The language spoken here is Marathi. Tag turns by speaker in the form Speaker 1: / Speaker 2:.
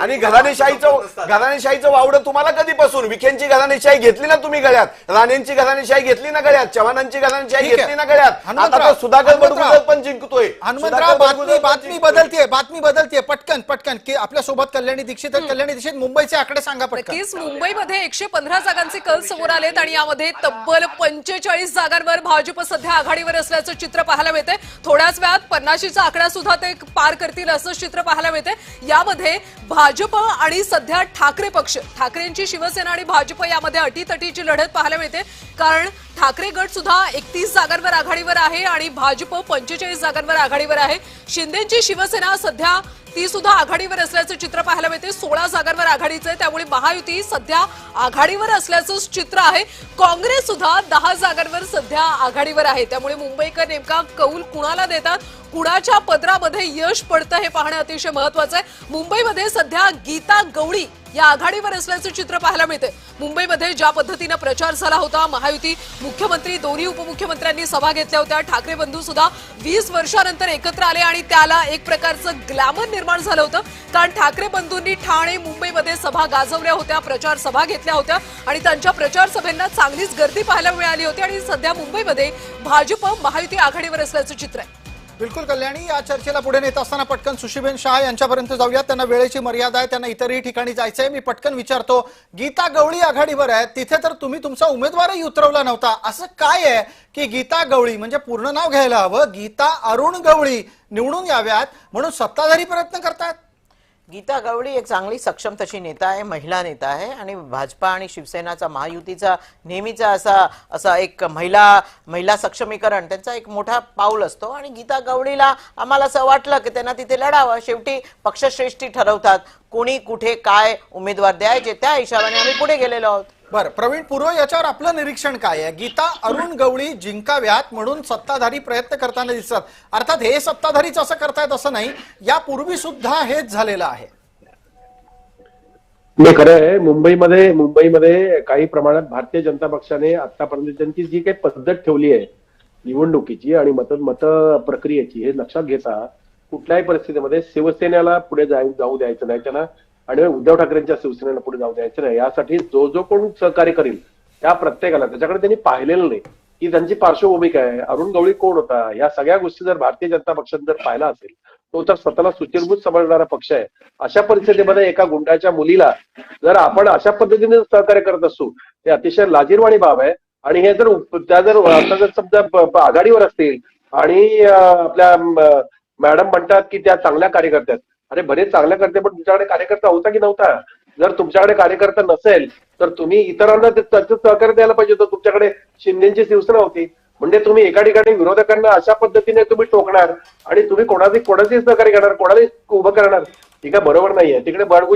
Speaker 1: आणि घराणेशाहीचं वावडं तुम्हाला कधीपासून? विखेंची घराणेशाही घेतली ना तुम्ही गळ्यात, राणेंची घराणेशाही घेतली ना गळ्यात, चव्हाणांची घराणेशाही घेतली ना गळ्यात, आता सुधाकर बडगुजर पण जिंकतोय.
Speaker 2: हनुमंतराव, बातमी बदलतीये पटकन की आपल्या सोबत कल्याणी दीक्षित आहेत. कल्याणी दीक्षित, मुंबईचे आकडे सांगा पटकन.
Speaker 3: मुंबईमध्ये 115 जागांचे कल समोर आलेत आणि यामध्ये तब्बल 45 जागांवर भाजप सध्या आघाडीवर असल्याचं चित्र पाहायला मिळते. थोड्याच वेळात 50चा आकडा सुद्धा ते पार करतील असं चित्र पाहायला मिळते. यामध्ये भाजप आणि सध्या ठाकरे पक्ष, ठाकरेंची शिवसेना आणि भाजप यामध्ये अटीतटीची लढत पाहायला मिळते. कारण ठाकरे गट सुद्धा 31 जागांवर आघाडीवर आहे आणि भाजप 45 जागांवर आघाडीवर आहे. शिंदेची शिवसेना सध्या ती सुद्धा आघाडीवर असल्याचं चित्र पाहायला मिळते. 16 जागांवर आघाडीचं आहे, त्यामुळे महायुती सध्या आघाडीवर असल्याचं चित्र आहे. काँग्रेस सुद्धा 10 जागांवर सध्या आघाडीवर आहे. त्यामुळे मुंबईकर नेमका कौल कुणाला देतात, कुणाच्या पदरामध्ये यश पडतं हे पाहणं अतिशय महत्वाचं आहे. मुंबईमध्ये सध्या गीता गवळी या आघाडीवर असल्याचं चित्र पाहायला मिळते. मुंबईमध्ये ज्या पद्धतीनं प्रचार झाला होता, महायुती मुख्यमंत्री, दोन्ही उपमुख्यमंत्र्यांनी सभा घेतल्या होत्या. ठाकरे बंधू सुद्धा 20 वर्षानंतर एकत्र आले आणि त्याला एक प्रकारचं ग्लॅमर निर्माण झालं होतं. कारण ठाकरे बंधूंनी ठाणे, मुंबईमध्ये सभा गाजवल्या होत्या, प्रचार सभा घेतल्या होत्या आणि त्यांच्या प्रचार सभेंना चांगलीच गर्दी पाहायला मिळाली होती. आणि सध्या मुंबईमध्ये भाजप महायुती आघाडीवर असल्याचं चित्र आहे.
Speaker 2: बिलकुल कल्याणी, या चर्चेला पुढे नेत असताना पटकन सुशीबेन शाह यांच्यापर्यंत जाऊयात. त्यांना वेळेची मर्यादा आहे, त्यांना इतरही ठिकाणी जायचंय. मी पटकन विचारतो, गीता गवळी आघाडीवर आहे, तिथे तर तुम्ही तुमचा उमेदवारही उतरवला नव्हता. असं काय आहे की गीता गवळी, म्हणजे पूर्ण नाव घ्यायला हवं, गीता अरुण गवळी निवडून याव्यात म्हणून सत्ताधारी प्रयत्न करतात?
Speaker 4: गीता गवळी एक चांगली सक्षम तशी नेता आहे, महिला नेता आहे आणि भाजपा आणि शिवसेनाचा, महायुतीचा नेहमीचा असा एक महिला सक्षमीकरण त्यांचा एक मोठा पाऊल असतो. आणि गीता गवळीला आम्हाला असं वाटलं की त्यांना तिथे लढावं. शेवटी पक्षश्रेष्ठी ठरवतात कोणी कुठे काय उमेदवार द्यायचे, त्या हिशोबाने आम्ही पुढे गेलेलो आहोत.
Speaker 2: बरं प्रवीण पूर्व, याच्यावर आपलं निरीक्षण काय आहे? गीता अरुण गवळी जिंकाव्यात म्हणून सत्ताधारी प्रयत्न करताना दिसतात. अर्थात हे सत्ताधारीच असं करतायत असं नाही, यापूर्वी सुद्धा हेच झालेलं आहे.
Speaker 5: नाही, खरं आहे. मुंबईमध्ये काही प्रमाणात भारतीय जनता पक्षाने आतापर्यंतची जी काही पद्धत ठेवली आहे निवडणुकीची आणि मत प्रक्रियेची, हे लक्षात घेता कुठल्याही परिस्थितीमध्ये शिवसेनेला पुढे जाऊ द्यायचं नाही त्यांना आणि उद्धव ठाकरेंच्या शिवसेनेला पुढे जाऊ द्यायचं नाही. यासाठी जो कोण सहकार्य करेल त्या प्रत्येकाला, त्याच्याकडे त्यांनी पाहिलेलं नाही की त्यांची पार्श्वभूमी काय आहे, अरुण गवळी कोण होता, या सगळ्या गोष्टी जर भारतीय जनता पक्षाने जर पाहिला असेल, तो तर स्वतःला सुचिरभूत समजणारा पक्ष आहे. अशा परिस्थितीमध्ये एका गुंडाच्या मुलीला जर आपण अशा पद्धतीने सहकार्य करत असू, ते अतिशय लाजिरवाणी बाब आहे. आणि हे जर समजा आघाडीवर असतील आणि आपल्या मॅडम म्हणतात की त्या चांगल्या कार्यकर्त्यात, अरे बरेच चांगल्या करते, पण तुमच्याकडे कार्यकर्ता होता की नव्हता? जर तुमच्याकडे कार्यकर्ता नसेल तर तुम्ही इतरांना त्याचं सहकार्य द्यायला पाहिजे होतं. तुमच्याकडे शिंदेची शिवसेना होती, म्हणजे तुम्ही एका ठिकाणी विरोधकांना अशा पद्धतीने तुम्ही टोकणार आणि तुम्ही कोणाची सहकार्य करणार, कोणाला उभं करणार, ही काय बरोबर नाहीये. तिकडे